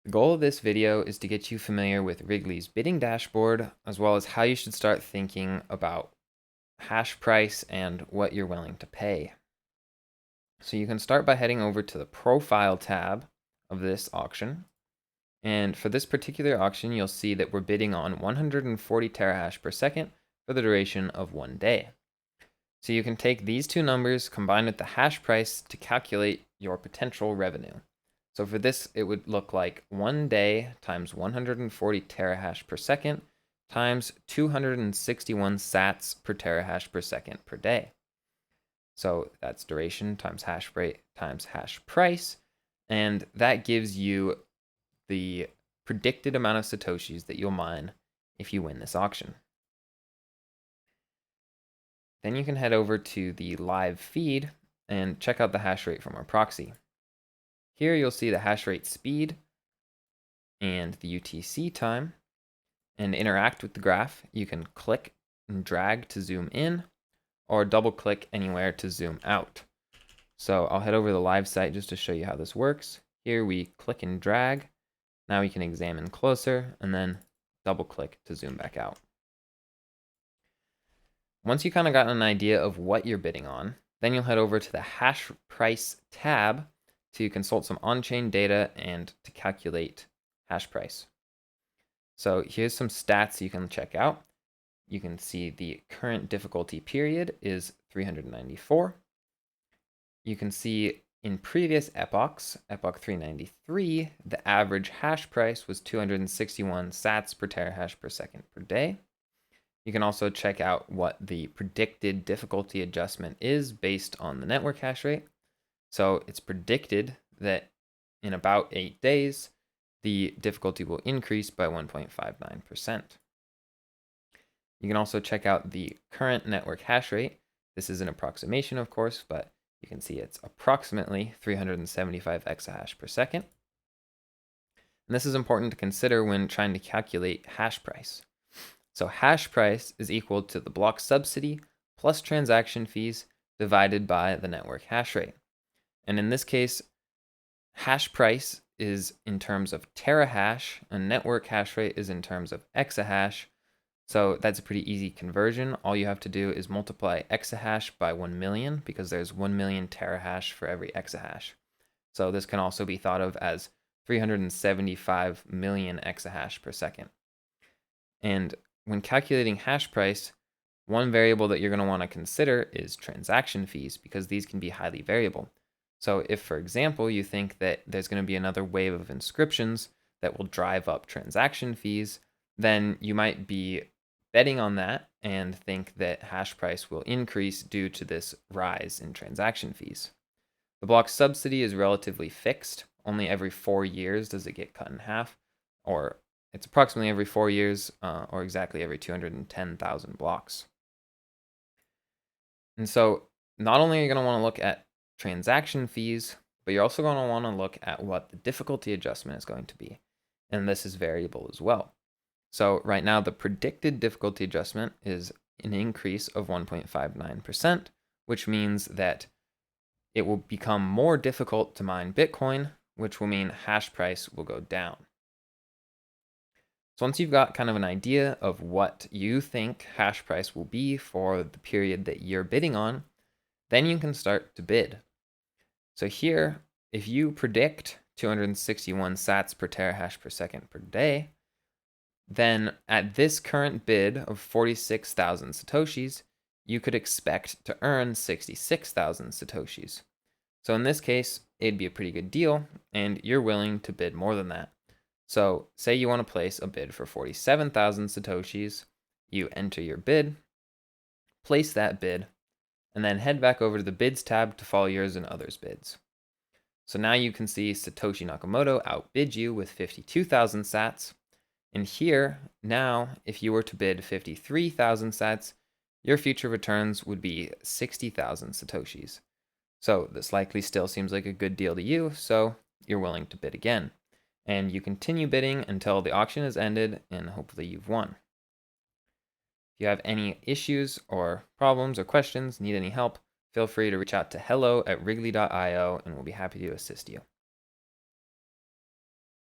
The goal of this video is to get you familiar with Wrigley's bidding dashboard, as well as how you should start thinking about hash price and what you're willing to pay. So you can start by heading over to the Profile tab of this auction. And for this particular auction, you'll see that we're bidding on 140 terahash per second for the duration of 1 day. So you can take these two numbers combined with the hash price to calculate your potential revenue. So for this, it would look like 1 day times 140 terahash per second times 261 sats per terahash per second per day. So that's duration times hash rate times hash price. And that gives you the predicted amount of Satoshis that you'll mine if you win this auction. Then you can head over to the live feed and check out the hash rate from our proxy. Here you'll see the hash rate speed and the UTC time. And interact with the graph, you can click and drag to zoom in or double click anywhere to zoom out. So I'll head over to the live site just to show you how this works. Here we click and drag. Now we can examine closer and then double click to zoom back out. Once you kind of got an idea of what you're bidding on, then you'll head over to the hash price tab to consult some on-chain data and to calculate hash price. So here's some stats you can check out. You can see the current difficulty period is 394. You can see in previous epochs, epoch 393, the average hash price was 261 sats per terahash per second per day. You can also check out what the predicted difficulty adjustment is based on the network hash rate. So it's predicted that in about 8 days, the difficulty will increase by 1.59%. You can also check out the current network hash rate. This is an approximation, of course, but you can see it's approximately 375 exahash per second. And this is important to consider when trying to calculate hash price. So hash price is equal to the block subsidy plus transaction fees divided by the network hash rate. And in this case, hash price is in terms of terahash and network hash rate is in terms of exahash. So that's a pretty easy conversion. All you have to do is multiply exahash by 1 million because there's 1 million terahash for every exahash. So this can also be thought of as 375 million exahash per second. And when calculating hash price, one variable that you're going to want to consider is transaction fees because these can be highly variable. So if, for example, you think that there's going to be another wave of inscriptions that will drive up transaction fees, then you might be betting on that and think that hash price will increase due to this rise in transaction fees. The block subsidy is relatively fixed. Only every 4 years does it get cut in half, or it's approximately every 4 years, or exactly every 210,000 blocks. And so not only are you going to want to look at transaction fees, but you're also going to want to look at what the difficulty adjustment is going to be. And this is variable as well. So right now, the predicted difficulty adjustment is an increase of 1.59%, which means that it will become more difficult to mine Bitcoin, which will mean hash price will go down. So once you've got kind of an idea of what you think hash price will be for the period that you're bidding on, then you can start to bid. So here, if you predict 261 sats per terahash per second per day, then at this current bid of 46,000 Satoshis, you could expect to earn 66,000 Satoshis. So in this case, it'd be a pretty good deal, and you're willing to bid more than that. So say you want to place a bid for 47,000 Satoshis, you enter your bid, place that bid, and then head back over to the bids tab to follow yours and others' bids. So now you can see Satoshi Nakamoto outbid you with 52,000 sats. And here, now, if you were to bid 53,000 sats, your future returns would be 60,000 Satoshis. So this likely still seems like a good deal to you, so you're willing to bid again. And you continue bidding until the auction is ended and hopefully you've won. If you have any issues or problems or questions, need any help, feel free to reach out to hello@wrigley.io and we'll be happy to assist you.